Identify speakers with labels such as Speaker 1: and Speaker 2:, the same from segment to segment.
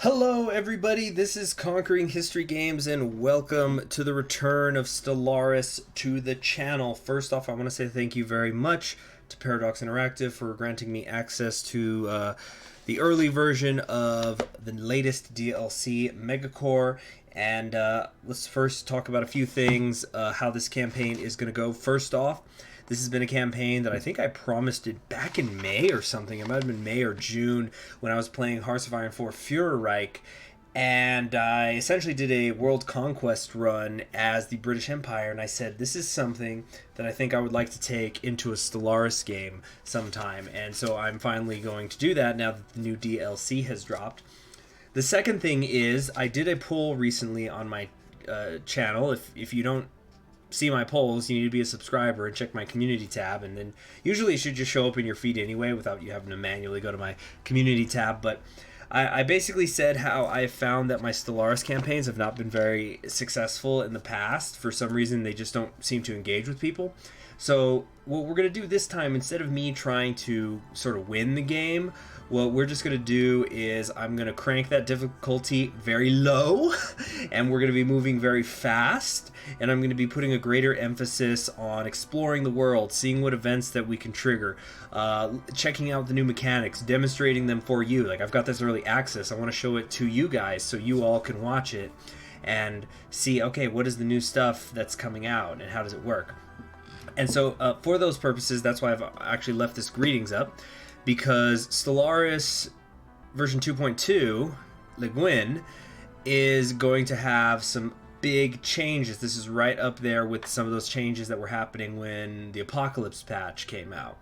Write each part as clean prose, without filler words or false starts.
Speaker 1: Hello, everybody. This is Conquering History Games, and welcome to the return of Stellaris to the channel. First off, I want to say thank you very much to Paradox Interactive for granting me access to the early version of the latest DLC, Megacorp. And let's first talk about a few things, how this campaign is going to go. First off, this has been a campaign that I think I promised it back in May or something. It might have been May or June when I was playing Hearts of Iron 4 Führerreich. And I essentially did a world conquest run as the British Empire. And I said, this is something that I think I would like to take into a Stellaris game sometime. And so I'm finally going to do that now that the new DLC has dropped. The second thing is I did a poll recently on my channel. If you don't see my polls, you need to be a subscriber and check my community tab, and then usually it should just show up in your feed anyway without you having to manually go to my community tab. But I basically said how I found that my Stellaris campaigns have not been very successful in the past. For some reason, they just don't seem to engage with people. So what we're going to do this time, instead of me trying to sort of win the game, what we're just going to do is I'm going to crank that difficulty very low, and we're going to be moving very fast, and I'm going to be putting a greater emphasis on exploring the world, seeing what events that we can trigger, checking out the new mechanics, demonstrating them for you. Like, I've got this early access. I want to show it to you guys so you all can watch it and see, okay, what is the new stuff that's coming out and how does it work? And so for those purposes, that's why I've actually left this greetings up, because Stellaris version 2.2, Le Guin, is going to have some big changes. This is right up there with some of those changes that were happening when the Apocalypse patch came out.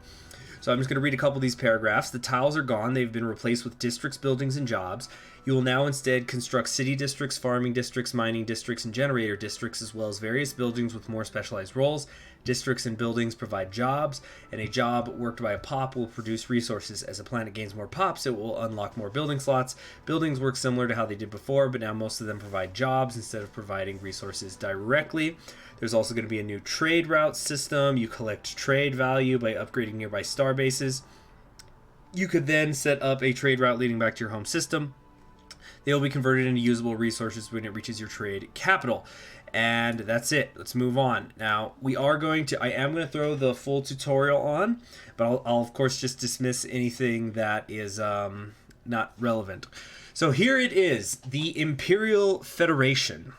Speaker 1: So I'm just going to read a couple of these paragraphs. The tiles are gone. They've been replaced with districts, buildings, and jobs. You will now instead construct city districts, farming districts, mining districts, and generator districts, as well as various buildings with more specialized roles. Districts and buildings provide jobs, and a job worked by a pop will produce resources. As a planet gains more pops, it will unlock more building slots. Buildings work similar to how they did before, but now most of them provide jobs instead of providing resources directly. There's also going to be a new trade route system. You collect trade value by upgrading nearby star bases. You could then set up a trade route leading back to your home system. They will be converted into usable resources when it reaches your trade capital. And that's it. Let's move on. Now, I am going to throw the full tutorial on, but I'll of course just dismiss anything that is not relevant. So here it is, the Imperial Federation.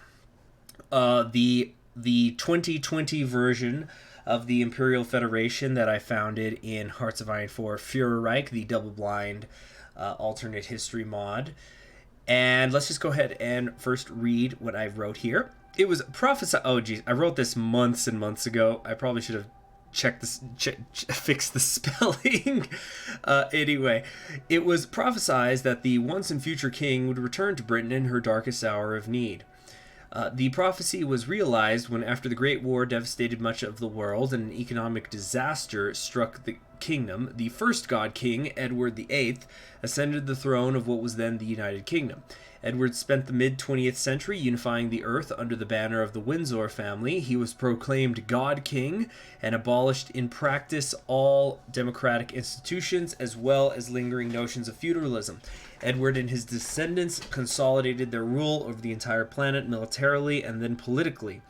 Speaker 1: The 2020 version of the Imperial Federation that I founded in Hearts of Iron 4 Führerreich, the double-blind alternate history mod. And let's just go ahead and first read what I wrote here. It was prophesied. Oh, geez, I wrote this months and months ago. I probably should have fixed the spelling. Anyway, it was prophesied that the once and future king would return to Britain in her darkest hour of need. The prophecy was realized when, after the Great War devastated much of the world and an economic disaster struck the kingdom, the first god king, Edward VIII, ascended the throne of what was then the United Kingdom. Edward spent the mid-20th century unifying the earth under the banner of the Windsors family. He was proclaimed God King and abolished in practice all democratic institutions as well as lingering notions of feudalism. Edward and his descendants consolidated their rule over the entire planet militarily and then politically.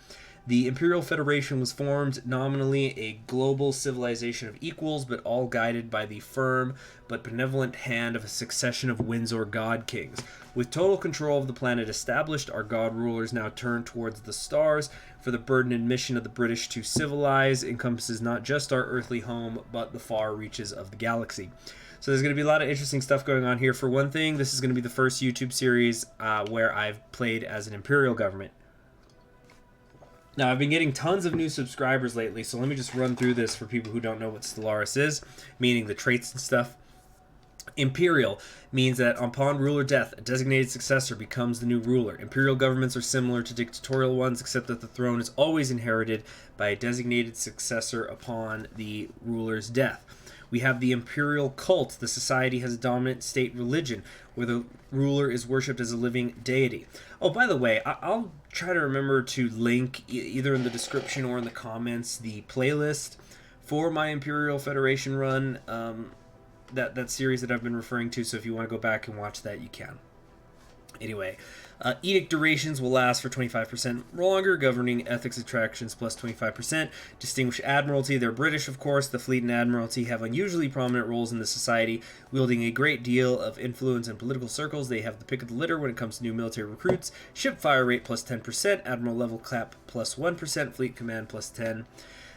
Speaker 1: The Imperial Federation was formed, nominally a global civilization of equals, but all guided by the firm but benevolent hand of a succession of Windsor god kings. With total control of the planet established, our god rulers now turn towards the stars, for the burden and mission of the British to civilize encompasses not just our earthly home, but the far reaches of the galaxy. So there's going to be a lot of interesting stuff going on here. For one thing, this is going to be the first YouTube series where I've played as an Imperial government. Now, I've been getting tons of new subscribers lately, so let me just run through this for people who don't know what Stellaris is, meaning the traits and stuff. Imperial means that upon ruler death, a designated successor becomes the new ruler. Imperial governments are similar to dictatorial ones, except that the throne is always inherited by a designated successor upon the ruler's death. We have the Imperial cult. The society has a dominant state religion, where the ruler is worshipped as a living deity. Oh, by the way, I'll try to remember to link either in the description or in the comments the playlist for my Imperial Federation run, that series that I've been referring to, so if you want to go back and watch that, you can. Anyway, edict durations will last for 25% longer, governing ethics attractions plus 25%. Distinguished Admiralty, they're British, of course. The Fleet and Admiralty have unusually prominent roles in the society, wielding a great deal of influence in political circles. They have the pick of the litter when it comes to new military recruits. Ship fire rate plus 10%, Admiral level cap plus 1%, Fleet command plus 10.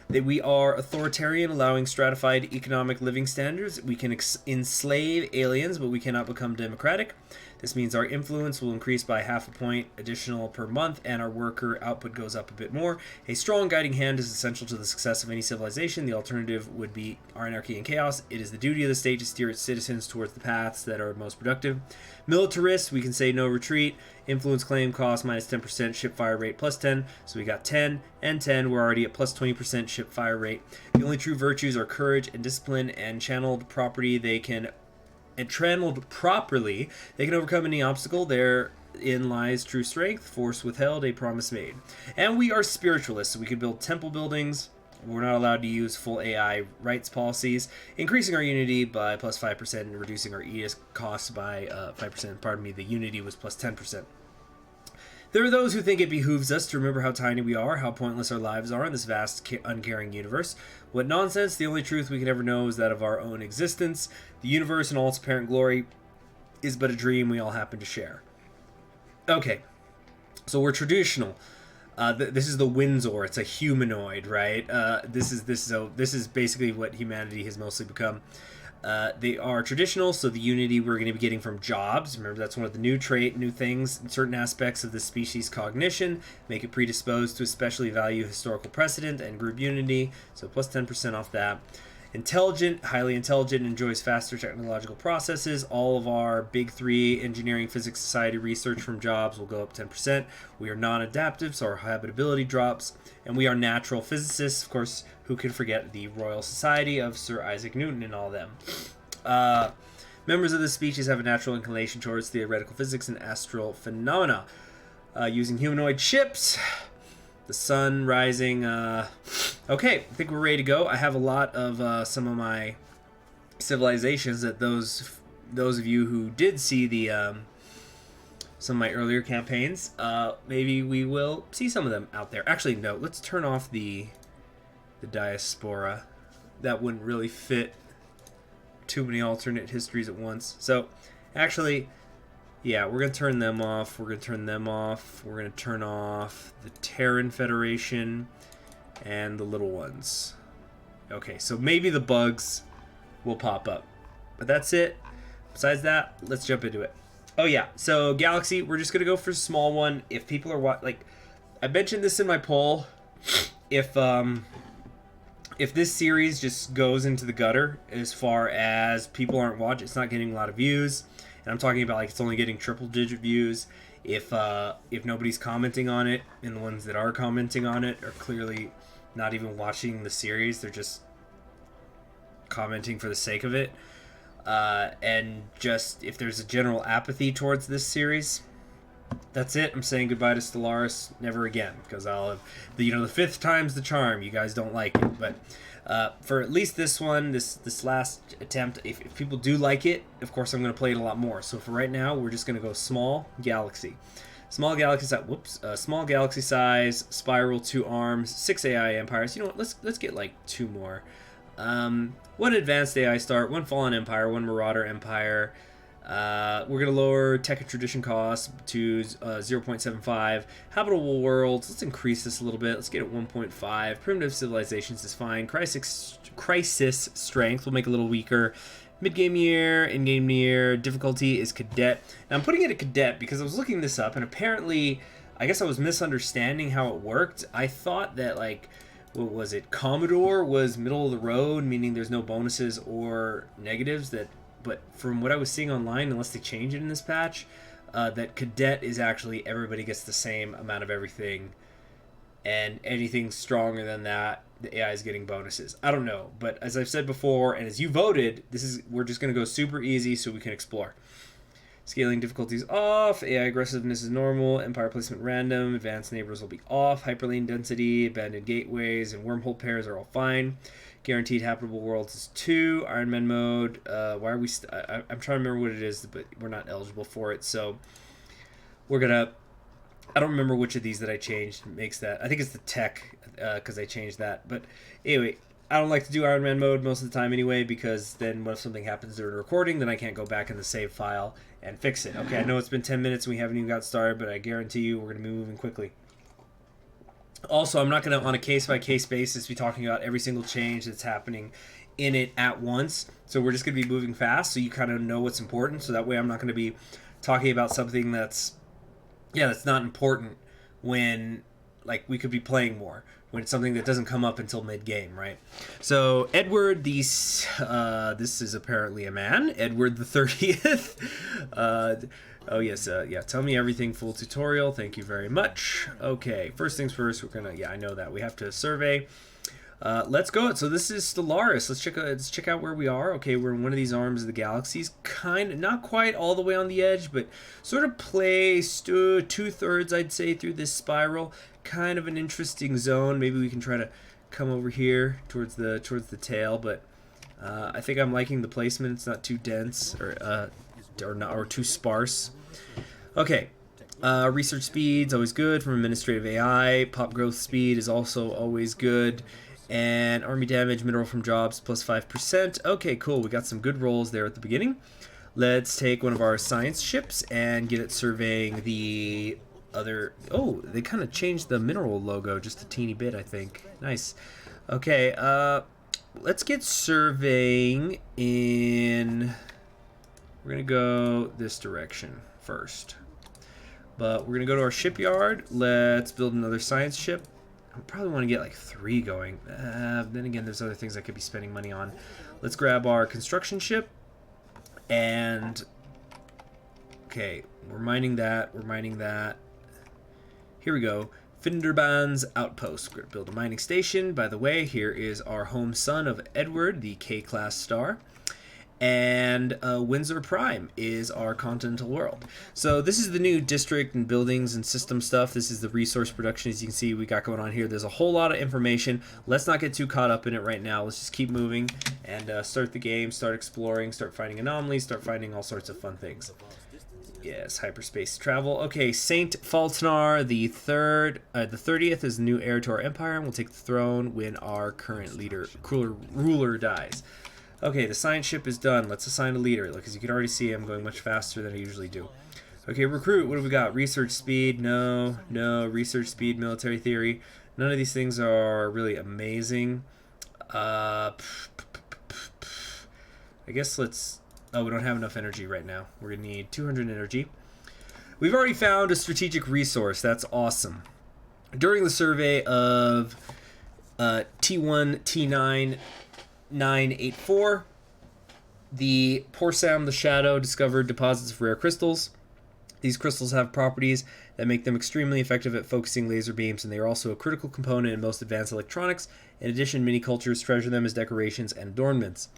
Speaker 1: That we are authoritarian, allowing stratified economic living standards. We can enslave aliens, but we cannot become democratic. This means our influence will increase by half a point additional per month, and our worker output goes up a bit more. A strong guiding hand is essential to the success of any civilization. The alternative would be anarchy and chaos. It is the duty of the state to steer its citizens towards the paths that are most productive. Militarists, we can say no retreat. Influence claim cost minus 10%, ship fire rate plus 10. So we got 10 and 10. We're already at plus 20% ship fire rate. The only true virtues are courage and discipline, and channeled property. They can overcome any obstacle. Therein lies true strength. Force withheld, a promise made. And we are spiritualists, so we can build temple buildings. We're not allowed to use full AI rights policies, increasing our unity by plus 5% and reducing our edict costs by 5%. Pardon me, the unity was plus 10%. There are those who think it behooves us to remember how tiny we are, how pointless our lives are in this vast, uncaring universe. What nonsense! The only truth we can ever know is that of our own existence. The universe in all its apparent glory is but a dream we all happen to share. Okay, so we're traditional. This is the Windsor. It's a humanoid, right? This is basically what humanity has mostly become. They are traditional, so the unity we're going to be getting from jobs. Remember, that's one of the new things. Certain aspects of the species' cognition make it predisposed to especially value historical precedent and group unity, so plus 10% off that. Intelligent, highly intelligent, enjoys faster technological processes. All of our big three, engineering, physics, society, research from jobs will go up 10%. We are non-adaptive, so our habitability drops. And we are natural physicists, of course. Who can forget the Royal Society of Sir Isaac Newton and all them? Members of this species have a natural inclination towards theoretical physics and astral phenomena. Using humanoid ships, the sun rising. Okay, I think we're ready to go. I have a lot of some of my civilizations that those of you who did see the some of my earlier campaigns, maybe we will see some of them out there. Actually, no. Let's turn off the diaspora. That wouldn't really fit too many alternate histories at once. So, actually, yeah, we're going to turn them off. We're going to turn them off. We're going to turn off the Terran Federation and the little ones. Okay, so maybe the bugs will pop up. But that's it. Besides that, let's jump into it. Oh, yeah. So, Galaxy, we're just going to go for a small one. If people are like, I mentioned this in my poll. If this series just goes into the gutter as far as people aren't watching, it's not getting a lot of views, and I'm talking about like it's only getting triple-digit views. If nobody's commenting on it, and the ones that are commenting on it are clearly not even watching the series, they're just commenting for the sake of it, and just if there's a general apathy towards this series, that's it. I'm saying goodbye to Stellaris, never again, because I'll have the fifth time's the charm. You guys don't like it, but for at least this one, this last attempt, if people do like it, of course I'm going to play it a lot more. So for right now, we're just going to go small galaxy size. Small galaxy size, spiral, 2 arms, 6 AI empires. You know what? Let's get like 2 more. 1 advanced AI start, 1 fallen empire, 1 marauder empire. We're going to lower tech and tradition costs to 0.75. Habitable worlds, let's increase this a little bit. Let's get it 1.5. Primitive civilizations is fine. Crisis strength will make it a little weaker. Mid-game year, in-game year, difficulty is cadet. Now I'm putting it at cadet because I was looking this up, and apparently, I guess I was misunderstanding how it worked. I thought that, like, what was it? Commodore was middle of the road, meaning there's no bonuses or negatives but from what I was seeing online, unless they change it in this patch, that cadet is actually everybody gets the same amount of everything, and anything stronger than that, the AI is getting bonuses. I don't know, but as I've said before, and as you voted, we're just going to go super easy so we can explore. Scaling difficulties off, AI aggressiveness is normal, empire placement random, advanced neighbors will be off, hyperlane density, abandoned gateways, and wormhole pairs are all fine. Guaranteed habitable worlds is 2. Iron Man mode. Why are we? I'm trying to remember what it is, but we're not eligible for it. So we're gonna. I don't remember which of these that I changed makes that. I think it's the tech because I changed that. But anyway, I don't like to do Iron Man mode most of the time anyway, because then what if something happens during a recording, then I can't go back in the save file and fix it. Okay, I know it's been 10 minutes and we haven't even got started, but I guarantee you we're going to be moving quickly. Also, I'm not going to, on a case-by-case basis, be talking about every single change that's happening in it at once. So we're just going to be moving fast so you kind of know what's important. So that way I'm not going to be talking about something that's not important when, like, we could be playing more, when it's something that doesn't come up until mid-game, right? So, Edward, this is apparently a man, Edward the 30th. Oh, yes, yeah, tell me everything, full tutorial, thank you very much. Okay, first things first, we're gonna, I know that, we have to survey. Let's go. So this is Stellaris. Let's check out where we are. Okay, we're in one of these arms of the galaxies. Kind of, not quite all the way on the edge, but sort of placed 2/3, I'd say, through this spiral. Kind of an interesting zone. Maybe we can try to come over here towards the tail, but I think I'm liking the placement. It's not too dense or too sparse. Okay. Research speed's always good from administrative AI. Pop growth speed is also always good. And army damage, mineral from jobs, plus 5%. Okay, cool. We got some good rolls there at the beginning. Let's take one of our science ships and get it surveying the other... Oh, they kind of changed the mineral logo just a teeny bit, I think. Nice. Okay, let's get surveying in... We're going to go this direction first. But we're going to go to our shipyard. Let's build another science ship. I probably want to get like 3 going. Then again, there's other things I could be spending money on. Let's grab our construction ship. And... Okay, we're mining that. We're mining that. Here we go. Finderband's Outpost. We're going to build a mining station. By the way, here is our home sun of Edward, the K-class star. And Windsor Prime is our continental world. So this is the new district and buildings and system stuff. This is the resource production, as you can see we got going on here. There's a whole lot of information. Let's not get too caught up in it right now. Let's just keep moving and start the game, start exploring, start finding anomalies, start finding all sorts of fun things. Yes, hyperspace travel. Okay, Saint Faltnar the 30th is the new heir to our empire, and we'll take the throne when our current ruler dies. Okay, the science ship is done. Let's assign a leader. Look, as you can already see, I'm going much faster than I usually do. Okay, recruit. What do we got? Research speed? No. Research speed, military theory. None of these things are really amazing. I guess let's... Oh, we don't have enough energy right now. We're going to need 200 energy. We've already found a strategic resource. That's awesome. During the survey of T1, T9... 984, the Poor Sam the Shadow discovered deposits of rare crystals. These crystals have properties that make them extremely effective at focusing laser beams, and they are also a critical component in most advanced electronics. In addition, many cultures treasure them as decorations and adornments.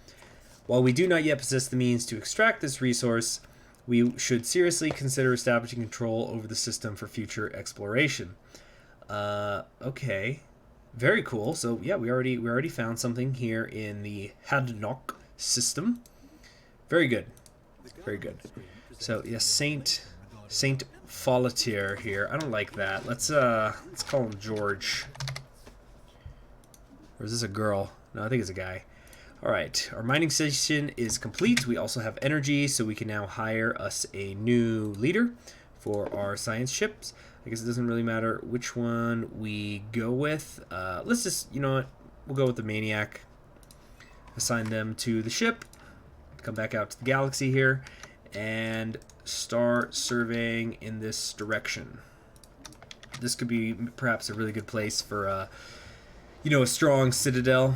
Speaker 1: While we do not yet possess the means to extract this resource, we should seriously consider establishing control over the system for future exploration. Okay. Very cool. So yeah, we already found something here in the Hadnock system. Very good. Very good. So yes, Saint Folatier here. I don't like that. Let's call him George. Or is this a girl? No, I think it's a guy. Alright, our mining station is complete. We also have energy, so we can now hire us a new leader for our science ships. I guess it doesn't really matter which one we go with. Let's just, you know what, we'll go with the Maniac. Assign them to the ship. Come back out to the galaxy here. And start surveying in this direction. This could be perhaps a really good place for, a strong citadel.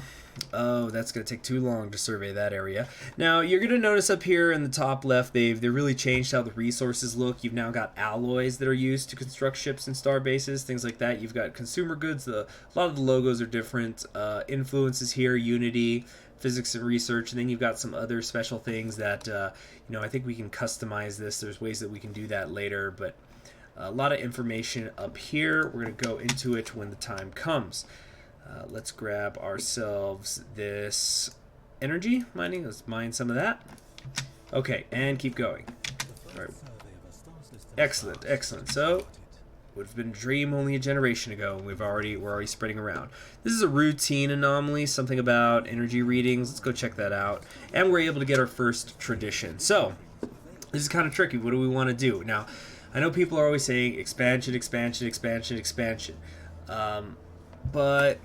Speaker 1: Oh, that's going to take too long to survey that area. Now, you're going to notice up here in the top left, they've really changed how the resources look. You've now got alloys that are used to construct ships and star bases, things like that. You've got consumer goods. A lot of the logos are different. Influences here, Unity, physics and research, and then you've got some other special things that, I think we can customize this. There's ways that we can do that later, but a lot of information up here. We're going to go into it when the time comes. Let's grab ourselves this energy mining. Let's mine some of that. Okay, and keep going. All right. Excellent, excellent. So, would have been a dream only a generation ago, and we're already spreading around. This is a routine anomaly, something about energy readings. Let's go check that out. And we're able to get our first tradition. So, this is kind of tricky. What do we want to do? Now, I know people are always saying expansion, expansion, expansion, expansion. But,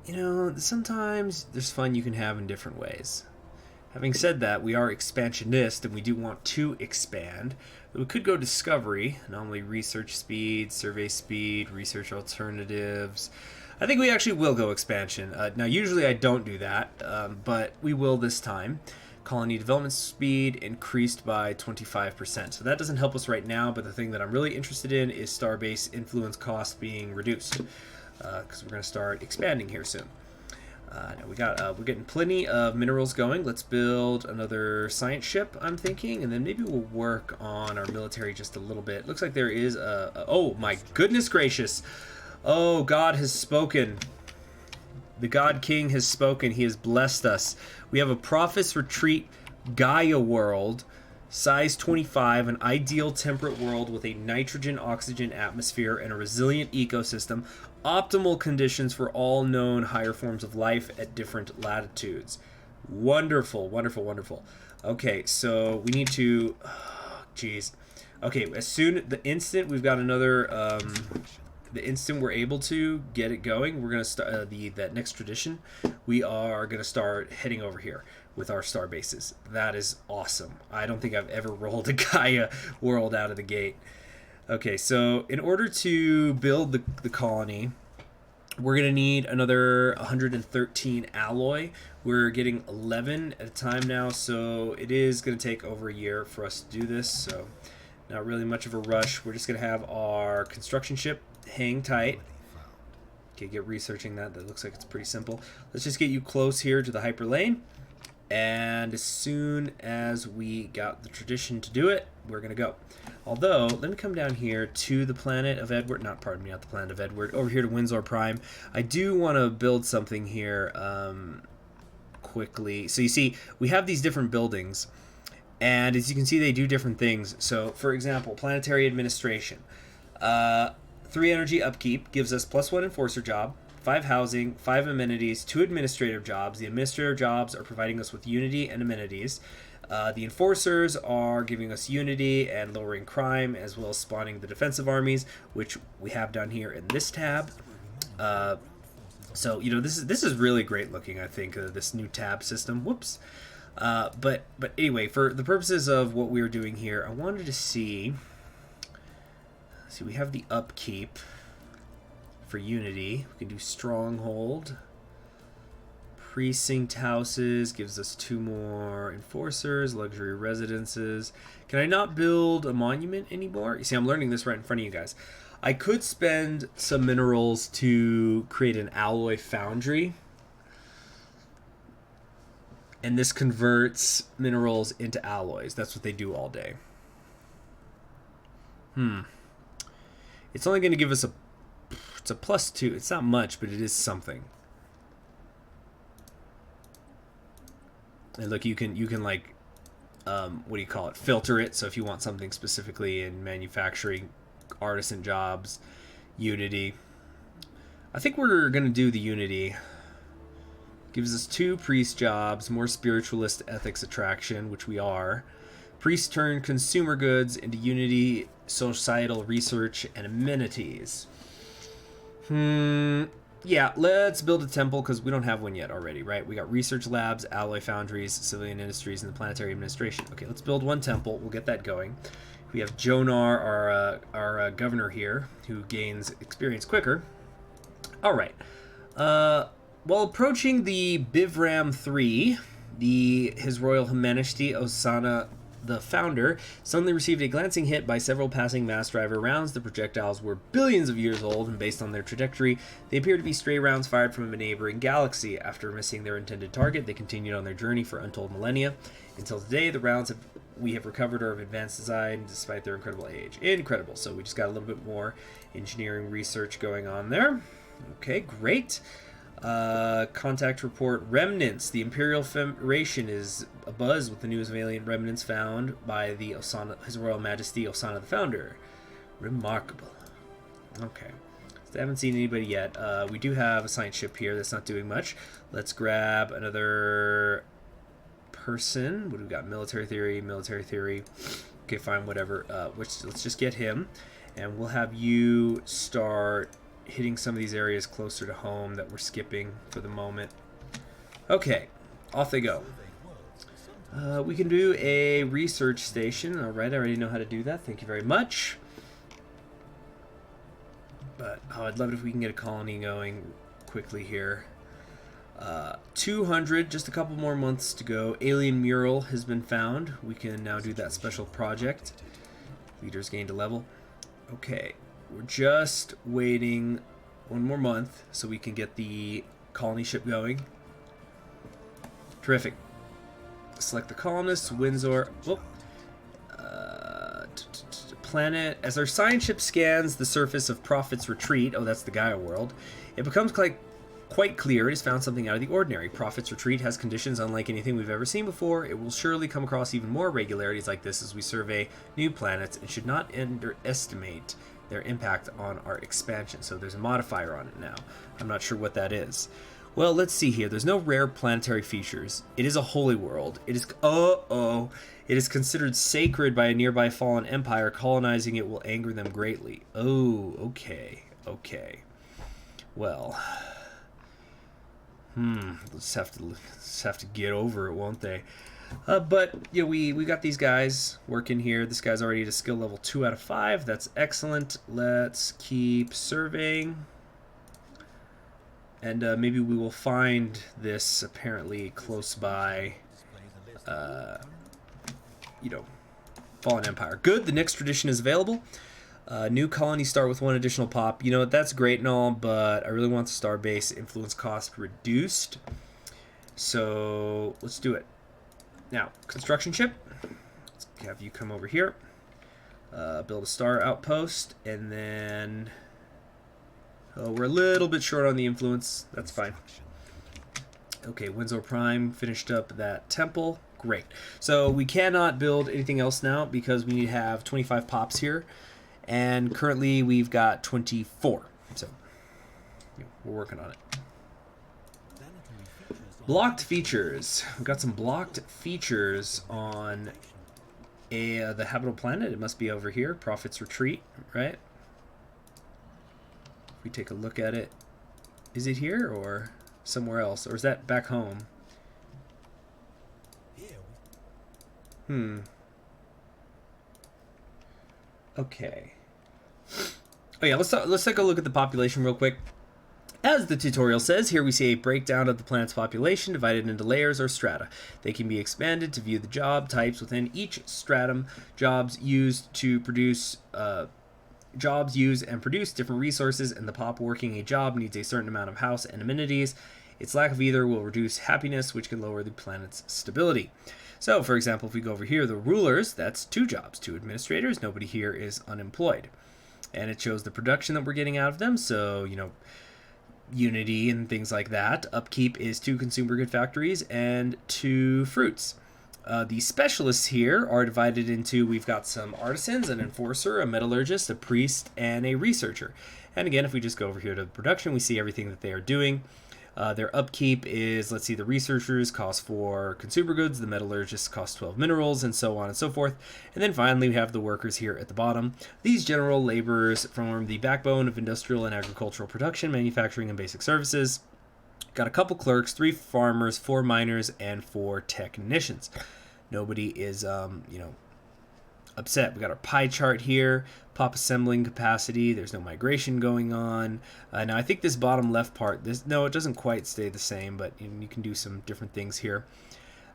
Speaker 1: you know, sometimes there's fun you can have in different ways. Having said that, we are expansionist, and we do want to expand. We could go discovery, anomaly research speed, survey speed, research alternatives. I think we actually will go expansion. Now, usually I don't do that, but we will this time. Colony development speed increased by 25%. So that doesn't help us right now, but the thing that I'm really interested in is starbase influence cost being reduced, because we're going to start expanding here soon. Now we're getting plenty of minerals going. Let's build another science ship, I'm thinking, and then maybe we'll work on our military just a little bit. Looks like there is oh my goodness gracious. Oh, God has spoken. The God King has spoken. He has blessed us. We have a Prophet's Retreat Gaia world, size 25, an ideal temperate world with a nitrogen-oxygen atmosphere and a resilient ecosystem. Optimal conditions for all known higher forms of life at different latitudes. Wonderful, wonderful, wonderful. Okay, so we need to... Jeez. Okay, the instant we've got another... the instant we're able to get it going, we're going to start that next tradition. We are going to start heading over here with our star bases. That is awesome. I don't think I've ever rolled a Gaia world out of the gate. Okay, so in order to build the colony, we're going to need another 113 alloy. We're getting 11 at a time now, so it is going to take over a year for us to do this, so not really much of a rush. We're just going to have our construction ship hang tight. Okay, get researching that. That looks like it's pretty simple. Let's just get you close here to the hyperlane. And as soon as we got the tradition to do it, we're going to go. Although, let me come down here to the planet of Edward. Not the planet of Edward. Over here to Windsor Prime. I do want to build something here quickly. So you see, we have these different buildings. And as you can see, they do different things. So, for example, planetary administration. 3 energy upkeep gives us +1 enforcer job. 5 housing, 5 amenities, 2 administrative jobs. The administrative jobs are providing us with unity and amenities. The enforcers are giving us unity and lowering crime, as well as spawning the defensive armies, which we have down here in this tab. So, you know, this is really great looking, I think, this new tab system. Whoops. But anyway, for the purposes of what we're doing here, I wanted to see... See, we have the upkeep for unity. We can do stronghold. Precinct houses gives us 2 more enforcers. Luxury residences. Can I not build a monument anymore? You see, I'm learning this right in front of you guys. I could spend some minerals to create an alloy foundry. And this converts minerals into alloys. That's what they do all day. It's only going to give us it's a +2. It's not much, but it is something. And look, you can like, what do you call it? Filter it. So if you want something specifically in manufacturing, artisan jobs, unity. I think we're going to do the unity. Gives us 2 priest jobs, more spiritualist ethics attraction, which we are. Priests turn consumer goods into unity, societal research, and amenities. Yeah, let's build a temple, because we don't have one yet already, right? We got research labs, alloy foundries, civilian industries, and the planetary administration. Okay, let's build one temple. We'll get that going. We have Jonar, our governor here, who gains experience quicker. All right. While approaching the Bivram 3, His Royal Majesty Osana, the founder, suddenly received a glancing hit by several passing mass driver rounds. The projectiles were billions of years old, and based on their trajectory, they appeared to be stray rounds fired from a neighboring galaxy. After missing their intended target, they continued on their journey for untold millennia. Until today, the rounds we have recovered are of advanced design, despite their incredible age. Incredible. So we just got a little bit more engineering research going on there. Okay, great. Contact report remnants. The Imperial Federation is abuzz with the news of alien remnants found by the His Royal Majesty Osana the Founder. Remarkable. Okay. So I haven't seen anybody yet. We do have a science ship here that's not doing much. Let's grab another person. What do we got? Military theory, military theory. Okay, fine, whatever. Let's just get him. And we'll have you start hitting some of these areas closer to home that we're skipping for the moment. Okay, off they go. We can do a research station. All right, I already know how to do that. Thank you very much. But I'd love it if we can get a colony going quickly here. 200, just a couple more months to go. Alien mural has been found. We can now do that special project. Leaders gained a level. Okay, we're just waiting one more month so we can get the colony ship going. Terrific. Select the colonists, Windsor. Oh. Planet. As our science ship scans the surface of Prophet's Retreat, oh, that's the Gaia world, it becomes quite clear it has found something out of the ordinary. Prophet's Retreat has conditions unlike anything we've ever seen before. It will surely come across even more irregularities like this as we survey new planets and should not underestimate their impact on our expansion. So there's a modifier on it now. I'm not sure what that is. Well, let's see here. There's no rare planetary features. It is a holy world. It is it is considered sacred by a nearby fallen empire. Colonizing it will anger them greatly. Oh, okay. Okay. Well, let's have to get over it, won't they? But yeah, we got these guys working here. This guy's already at a skill level 2 out of 5. That's excellent. Let's keep surveying. And maybe we will find this apparently close by, Fallen Empire. Good, the next tradition is available. New colony start with 1 additional pop. You know what, that's great and all, but I really want the star base influence cost reduced. So let's do it. Now, construction ship. Let's have you come over here. Build a star outpost, and then... Oh, we're a little bit short on the influence. That's fine. Okay, Windsor Prime finished up that temple. Great. So we cannot build anything else now because we need to have 25 pops here. And currently we've got 24. So we're working on it. Blocked features. We've got some blocked features on the habitable planet. It must be over here. Prophet's Retreat, right? We take a look at it. Is it here or somewhere else? Or is that back home? Okay. Oh yeah, let's take a look at the population real quick. As the tutorial says, here we see a breakdown of the planet's population divided into layers or strata. They can be expanded to view the job types within each stratum. Jobs use and produce different resources, and the pop working a job needs a certain amount of house and amenities. Its lack of either will reduce happiness, which can lower the planet's stability. So, for example, if we go over here, the rulers, that's 2 jobs, 2 administrators. Nobody here is unemployed. And it shows the production that we're getting out of them, so, unity and things like that. Upkeep is 2 consumer good factories and 2 fruits. The specialists here are divided into, we've got some artisans, an enforcer, a metallurgist, a priest, and a researcher. And again, if we just go over here to production, we see everything that they are doing. Their upkeep is, let's see, the researchers cost 4 consumer goods, the metallurgists cost 12 minerals, and so on and so forth. And then finally, we have the workers here at the bottom. These general laborers form the backbone of industrial and agricultural production, manufacturing, and basic services. Got a couple clerks, 3 farmers, 4 miners, and 4 technicians. Nobody is, upset. We got our pie chart here, pop assembling capacity. There's no migration going on. Now I think this bottom left part, no, it doesn't quite stay the same, but you can do some different things here.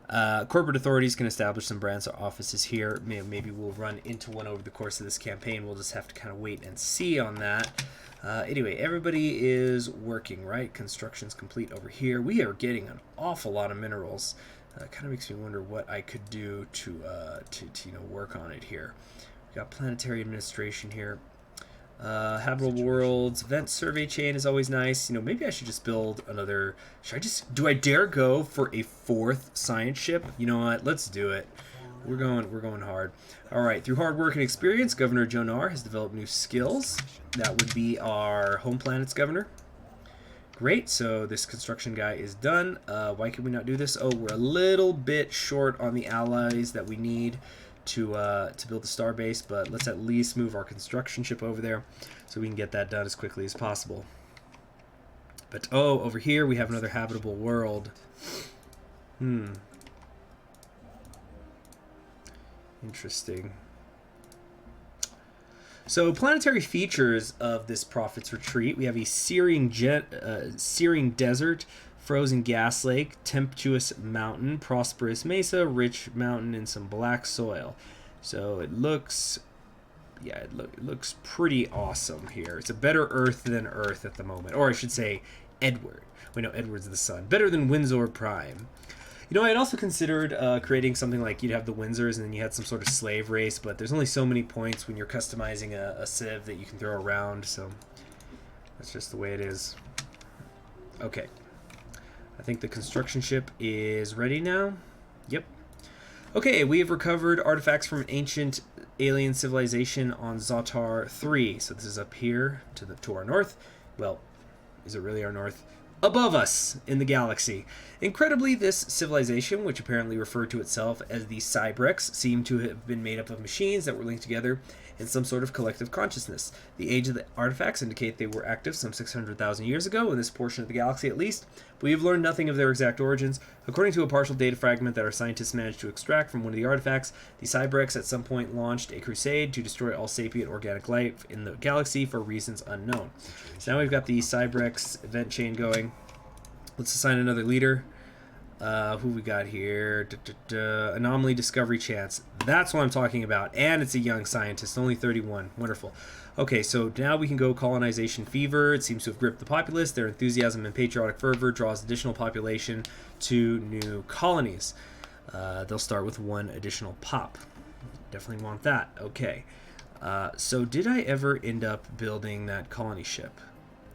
Speaker 1: Corporate authorities can establish some branch offices here. Maybe we'll run into one over the course of this campaign. We'll just have to kind of wait and see on that. Anyway, everybody is working, right? Construction's complete over here. We are getting an awful lot of minerals. Kind of makes me wonder what I could do to work on it here. We got planetary administration here. Habitable worlds, event survey chain is always nice. You know, maybe I should just build another. Do I dare go for a 4th science ship? You know what? Let's do it. We're going hard. All right, through hard work and experience, Governor Jonar has developed new skills. That would be our home planet's governor. Great, so this construction guy is done. Why can we not do this? Oh, we're a little bit short on the allies that we need to build the starbase, but let's at least move our construction ship over there so we can get that done as quickly as possible. But oh, over here we have another habitable world. Interesting. So, planetary features of this Prophet's Retreat. We have a searing desert, frozen gas lake, tempestuous mountain, prosperous mesa, rich mountain, and some black soil. So it looks, yeah, it looks pretty awesome here. It's a better Earth than Earth at the moment, or I should say, Edward. We know Edward's the sun. Better than Windsor Prime. You know, I had also considered creating something like you'd have the Windsors and then you had some sort of slave race, but there's only so many points when you're customizing a civ that you can throw around, so that's just the way it is. Okay. I think the construction ship is ready now. Yep. Okay, we have recovered artifacts from an ancient alien civilization on Zotar 3. So this is up here to our north. Well, is it really our north? Above us in the galaxy. Incredibly, this civilization, which apparently referred to itself as the Cybrex, seemed to have been made up of machines that were linked together in some sort of collective consciousness. The age of the artifacts indicate they were active some 600,000 years ago in this portion of the galaxy at least, but we have learned nothing of their exact origins. According to a partial data fragment that our scientists managed to extract from one of the artifacts, the Cybrex at some point launched a crusade to destroy all sapient organic life in the galaxy for reasons unknown. So now we've got the Cybrex event chain going. Let's assign another leader. Who we got here? Anomaly discovery chance. That's what I'm talking about. And it's a young scientist, only 31. Wonderful. Okay, so now we can go colonization fever. It seems to have gripped the populace. Their enthusiasm and patriotic fervor draws additional population to new colonies. They'll start with 1 additional pop. Definitely want that. Okay. So did I ever end up building that colony ship?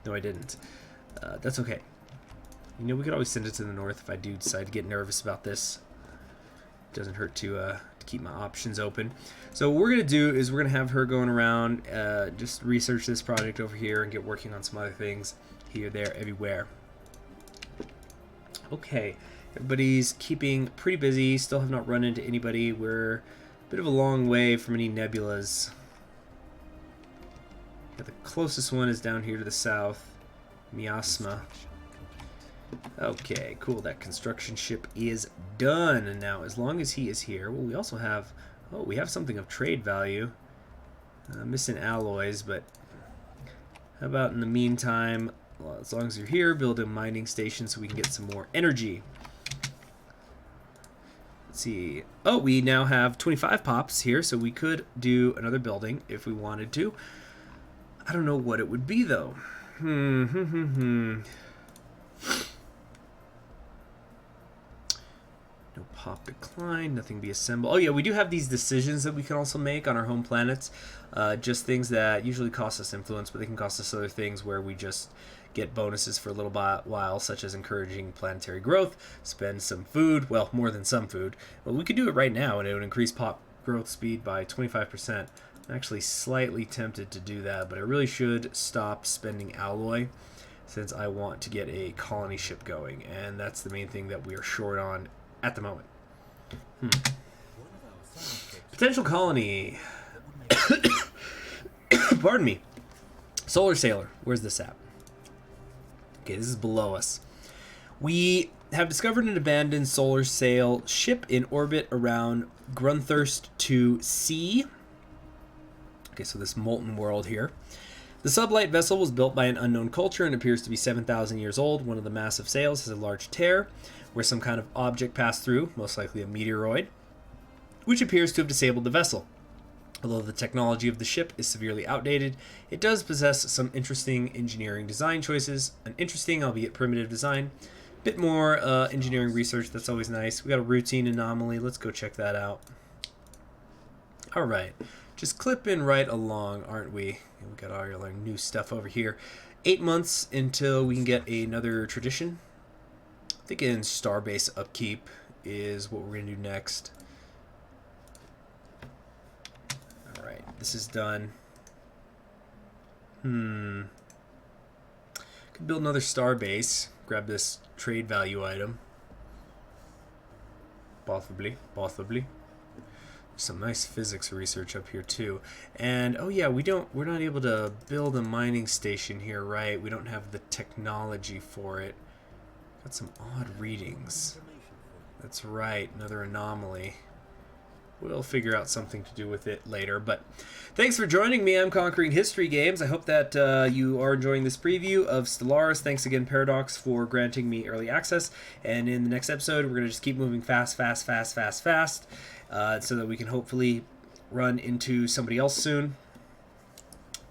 Speaker 1: No, I didn't. That's okay. You know, we could always send it to the north if I do decide to get nervous about this. Doesn't hurt to keep my options open. So what we're going to do is we're going to have her going around, just research this project over here and get working on some other things here, there, everywhere. Okay, everybody's keeping pretty busy. Still have not run into anybody. We're a bit of a long way from any nebulas. Yeah, the closest one is down here to the south, Miasma. Okay, cool. That construction ship is done. And now, as long as he is here, well, we also have, oh, we have something of trade value. Missing alloys, but how about in the meantime, well, as long as you're here, build a mining station so we can get some more energy. Let's see. Oh, we now have 25 pops here, so we could do another building if we wanted to. I don't know what it would be, though. No pop decline, nothing be assembled. Oh yeah, we do have these decisions that we can also make on our home planets. Just things that usually cost us influence, but they can cost us other things where we just get bonuses for a little while, such as encouraging planetary growth, spend some food, well, more than some food. Well, we could do it right now, and it would increase pop growth speed by 25%. I'm actually slightly tempted to do that, but I really should stop spending alloy since I want to get a colony ship going, and that's the main thing that we are short on at the moment. Potential colony. Pardon me. Solar Sailor. Where's this at? Okay, this is below us. We have discovered an abandoned solar sail ship in orbit around Grunthurst 2C. Okay, so this molten world here. The sublight vessel was built by an unknown culture and appears to be 7,000 years old. One of the massive sails has a large tear where some kind of object passed through, most likely a meteoroid, which appears to have disabled the vessel. Although the technology of the ship is severely outdated, it does possess some interesting engineering design choices. An interesting, albeit primitive design. Bit more engineering research, that's always nice. We got a routine anomaly, let's go check that out. Alright, Just clipping right along, aren't we? And we got all our new stuff over here. 8 months until we can get another tradition. I think in Starbase upkeep is what we're going to do next. Alright, this is done. Could build another Starbase. Grab this trade value item. Possibly. Some nice physics research up here too. And oh yeah, we're not able to build a mining station here, right? We don't have the technology for it. Got some odd readings. That's right, another anomaly. We'll figure out something to do with it later. But thanks for joining me. I'm Conquering History Games. I hope that you are enjoying this preview of Stellaris. Thanks again, Paradox, for granting me early access. And in the next episode, we're going to just keep moving fast, so that we can hopefully run into somebody else soon.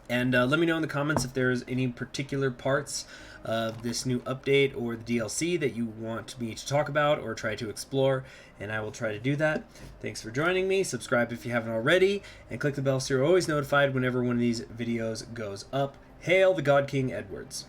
Speaker 1: And let me know in the comments if there's any particular parts of this new update or the DLC that you want me to talk about or try to explore, and I will try to do that. Thanks for joining me. Subscribe if you haven't already, and click the bell so you're always notified whenever one of these videos goes up. Hail the God King Edwards.